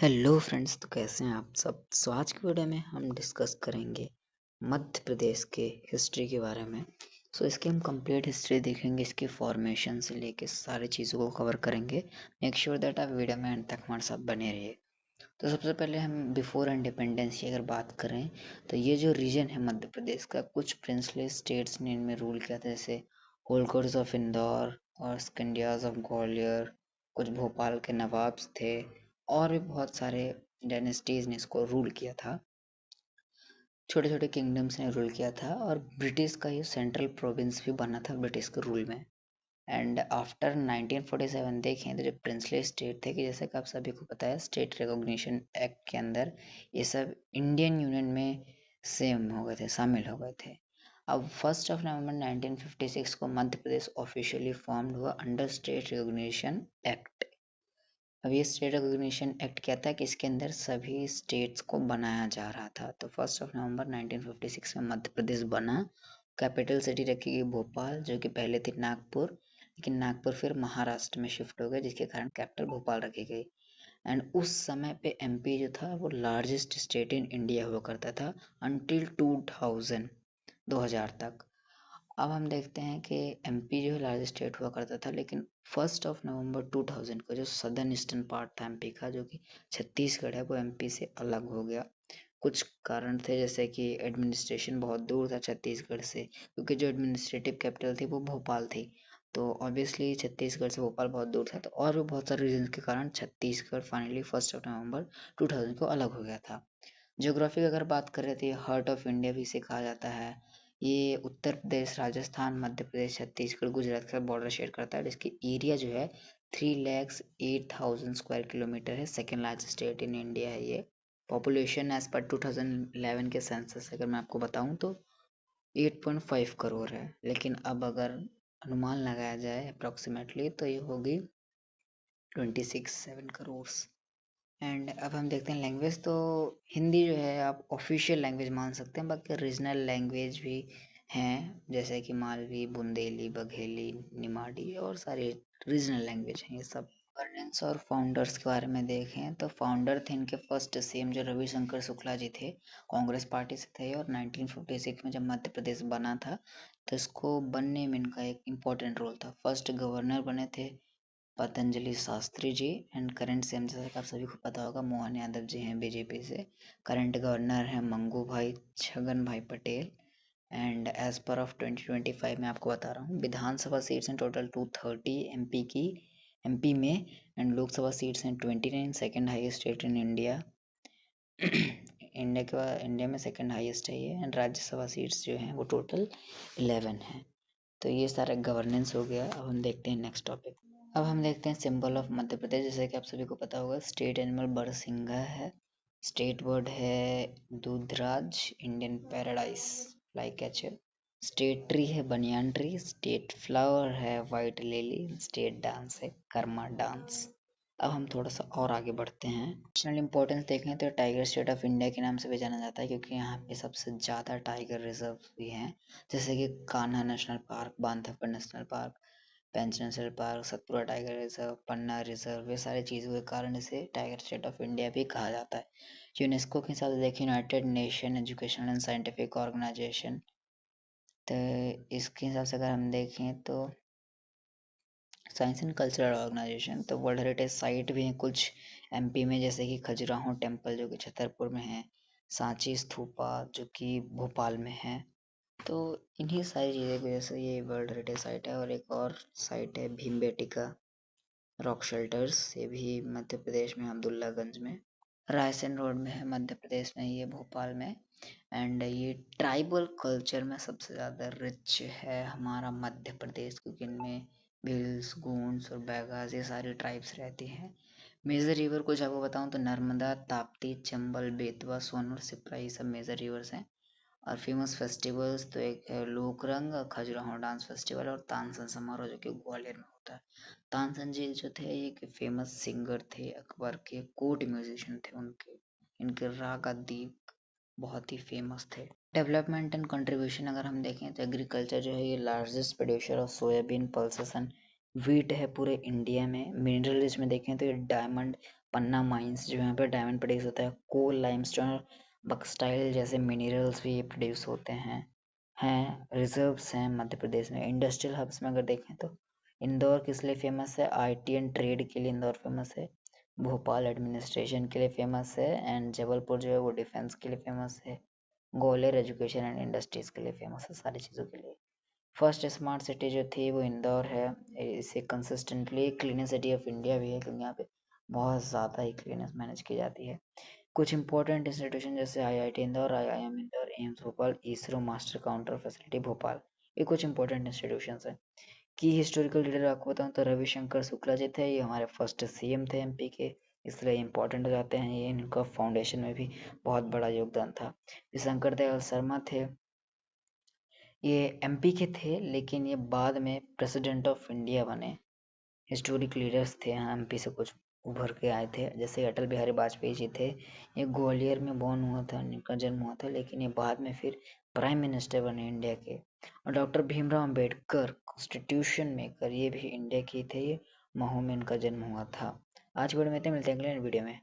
Hello friends, तो कैसे हैं आप सब। आज की वीडियो में हम डिस्कस करेंगे मध्य प्रदेश के हिस्ट्री के बारे में। इसकी हम कंप्लीट हिस्ट्री देखेंगे, इसके फॉर्मेशन से लेके सारी चीज़ों को कवर करेंगे। मेक श्योर दैट आप वीडियो में अंत तक हमारे साथ बने रहिए। तो सबसे पहले हम बिफोर इंडिपेंडेंस की अगर बात करें तो ये जो रीजन है मध्य प्रदेश का, कुछ प्रिंसली स्टेट्स ने इनमें रूल किया था, जैसे होलकर्स ऑफ इंदौर और स्कंडियाज ऑफ ग्वालियर, कुछ भोपाल के नवाब्स थे और भी बहुत सारे डायनेस्टीज ने इसको रूल किया था। छोटे छोटे किंगडम्स ने रूल किया था और ब्रिटिश का ये सेंट्रल प्रोविंस भी बना था ब्रिटिश के रूल में। एंड आफ्टर 1947 देखें तो जो प्रिंसली स्टेट थे, कि जैसे कि आप सभी को पता है स्टेट रिकॉग्निशन एक्ट के अंदर ये सब इंडियन यूनियन में सेम हो गए थे, शामिल हो गए थे। अब 1 नवंबर 1956 को मध्य प्रदेश ऑफिशियली फॉर्म्ड हुआ अंडर स्टेट रिकॉग्निशन एक्ट। अब ये स्टेट रिकॉग्निशन एक्ट क्या था कि इसके अंदर सभी स्टेट्स को बनाया जा रहा था। तो 1 नवंबर 1956 में मध्य प्रदेश बना। कैपिटल सिटी रखी गई भोपाल, जो कि पहले थी नागपुर, लेकिन नागपुर फिर महाराष्ट्र में शिफ्ट हो गया, जिसके कारण कैपिटल भोपाल रखी गई। एंड उस समय पे एमपी जो था वो लार्जेस्ट स्टेट इन इंडिया हुआ करता था अंटिल 2000 तक। अब हम देखते हैं कि एमपी जो है लार्जेस्ट स्टेट हुआ करता था, लेकिन 1 नवंबर 2000 को जो सदर्न ईस्टर्न पार्ट था एमपी का, जो कि छत्तीसगढ़ है, वो एमपी से अलग हो गया। कुछ कारण थे, जैसे कि एडमिनिस्ट्रेशन बहुत दूर था छत्तीसगढ़ से, क्योंकि जो एडमिनिस्ट्रेटिव कैपिटल थी वो भोपाल थी। तो ऑब्वियसली छत्तीसगढ़ से भोपाल बहुत दूर था, तो और भी बहुत सारे रीजन के कारण छत्तीसगढ़ फाइनली 1 नवंबर 2000 को अलग हो गया था। ज्योग्राफी की अगर बात करें तो ये हार्ट ऑफ इंडिया भी इसे कहा जाता है। ये उत्तर प्रदेश, राजस्थान, मध्य प्रदेश, छत्तीसगढ़, गुजरात का बॉर्डर शेयर करता है। इसकी एरिया जो है 3,08,000 स्क्वायर किलोमीटर है। Second largest state in India है ये। पॉपुलेशन एज पर 2011 के सेंसस अगर मैं आपको बताऊं तो 8.5 करोड़ है, लेकिन अब अगर अनुमान लगाया जाए अप्रोक्सीमेटली तो ये होगी 26-7 करोड़। एंड अब हम देखते हैं लैंग्वेज, तो हिंदी जो है आप ऑफिशियल लैंग्वेज मान सकते हैं। बाकी रीजनल लैंग्वेज भी हैं, जैसे कि मालवी, बुंदेली, बघेली, निमाड़ी और सारे रीजनल लैंग्वेज हैं ये सब। गवर्नेंस और फाउंडर्स के बारे में देखें तो फाउंडर थे इनके फर्स्ट सीएम जो रविशंकर शुक्ला जी थे, कांग्रेस पार्टी से थे। और 1956 में जब मध्य प्रदेश बना था तो इसको बनने में इनका एक इम्पोर्टेंट रोल था। फर्स्ट गवर्नर बने थे Patanjali Shastri ji. And current CM, जैसा कि आप सभी को पता होगा, मोहन यादव जी हैं बीजेपी से। करंट गवर्नर हैं मंगू भाई Chhaganbhai Patel. And as per of 2025 में आपको बता रहा हूँ, विधानसभा सीट्स हैं टोटल 230 एमपी में। एंड लोकसभा सीट्स हैं 29, second highest state in India. India के बाद इंडिया में सेकेंड हाईएस्ट है ये। एंड राज्यसभा सीट्स जो हैं वो टोटल 11 हैं। तो ये सारा गवर्नेंस हो गया। अब हम देखते हैं नेक्स्ट टॉपिक। अब हम देखते हैं सिंबल ऑफ मध्य प्रदेश। जैसे कि आप सभी को पता होगा, स्टेट एनिमल बरसिंघा है। स्टेट बर्ड है दूधराज, Indian paradise flycatcher. State tree है बनियान ट्री। स्टेट फ्लावर है वाइट लिली। स्टेट डांस है कर्मा डांस। अब हम थोड़ा सा और आगे बढ़ते हैं। नेशनल इंपॉर्टेंस देखें तो टाइगर स्टेट ऑफ इंडिया के नाम से भी जाना जाता है, क्योंकि यहाँ पे सबसे ज़्यादा टाइगर रिजर्व भी हैं, जैसे कि Kanha national park, Bandhavgarh national park, Pench national park, Satpura tiger reserve, Panna reserve. ये सारी चीज़ों के कारण इसे टाइगर स्टेट ऑफ इंडिया भी कहा जाता है। यूनेस्को के हिसाब से देखिए, United Nation Educational and Scientific Organisation, तो इसके हिसाब से अगर हम देखें तो साइंस एंड कल्चरल ऑर्गेनाइजेशन, तो वर्ल्ड हेरिटेज साइट भी हैं कुछ एमपी में, जैसे कि खजुराहो टेम्पल जो कि छतरपुर में है, सांची स्तूपा जो कि भोपाल में है। तो इन्हीं सारी चीज़ों की वजह से ये वर्ल्ड हेरिटेज साइट है। और एक और साइट है भीमबेटिका रॉक शेल्टर्स, ये भी मध्य प्रदेश में अब्दुल्लागंज में। रायसेन रोड में है मध्य प्रदेश में, ये भोपाल में। एंड ये ट्राइबल कल्चर में सबसे ज़्यादा रिच है हमारा मध्य प्रदेश, क्योंकि इनमें भील्स, गूंड्स और बैगास ये सारी ट्राइब्स रहती हैं। मेजर रिवर कुछ आपको बताऊं तो नर्मदा, ताप्ती, चंबल, बेतवा, सोन और सिप्रा, ये सब मेजर रिवर्स हैं। और फेमस फेस्टिवल्स तो एक है लोकरंग, खजुराहो डांस फेस्टिवल और तानसेन समारोह जो कि ग्वालियर में होता है। तानसेन जी जो थे ये एक फेमस सिंगर थे, अकबर के कोर्ट म्यूजिशियन थे। उनके इनके राग दीप बहुत ही फेमस थे। डेवलपमेंट एंड कंट्रीब्यूशन अगर हम देखें तो एग्रीकल्चर जो है ये largest producer of soybean, pulses and wheat है पूरे इंडिया में। मिनरल रिच में देखें तो ये डायमंड, पन्ना माइंस जो यहाँ पे डायमंड प्रोड्यूस होता है, कोल, लाइमस्टोन, बक्सटाइल जैसे मिनरल्स भी प्रोड्यूस होते हैं रिजर्व्स हैं मध्य प्रदेश में। इंडस्ट्रियल हब्स में अगर देखें तो इंदौर किस लिए फेमस है, आईटी एंड ट्रेड के लिए इंदौर फेमस है। भोपाल एडमिनिस्ट्रेशन के लिए फेमस है। एंड जबलपुर जो है वो डिफेंस के लिए फेमस है। ग्वालियर एजुकेशन एंड इंडस्ट्रीज के लिए फेमस है, सारी चीज़ों के लिए। फर्स्ट स्मार्ट सिटी जो थी वो इंदौर है। इसे consistently cleanest city of India भी है, क्योंकि यहाँ पे बहुत ज़्यादा ही क्लीनेस मैनेज की जाती है। कुछ इंपॉर्टेंट इंस्टीट्यूशन जैसे IIT Indore, IIM Indore, AIIMS Bhopal, ISRO, master counter facility Bhopal, ये कुछ इंपॉर्टेंट इंस्टीट्यूशंस हैं। की हिस्टोरिकल लीडर आपको बताऊं तो रविशंकर शुक्ला जी थे, ये हमारे फर्स्ट सीएम थे एमपी के, इसलिए इम्पोर्टेंट हो जाते हैं ये। इनका फाउंडेशन में भी बहुत बड़ा योगदान था। शंकर दयाल शर्मा थे, ये एमपी के थे लेकिन ये बाद में प्रेसिडेंट ऑफ इंडिया बने। हिस्टोरिक लीडर्स थे यहाँ एमपी से कुछ उभर के आए थे, जैसे अटल बिहारी वाजपेयी जी थे। ये ग्वालियर में बॉर्न हुआ था, इनका जन्म हुआ था, लेकिन ये बाद में फिर प्राइम मिनिस्टर बने इंडिया के। और doctor Bhimrao Ambedkar constitution maker, ये भी इंडिया के थे, ये महू में इनका जन्म हुआ था। आज की वीडियो में इतना, मिलते हैं अगले वीडियो में।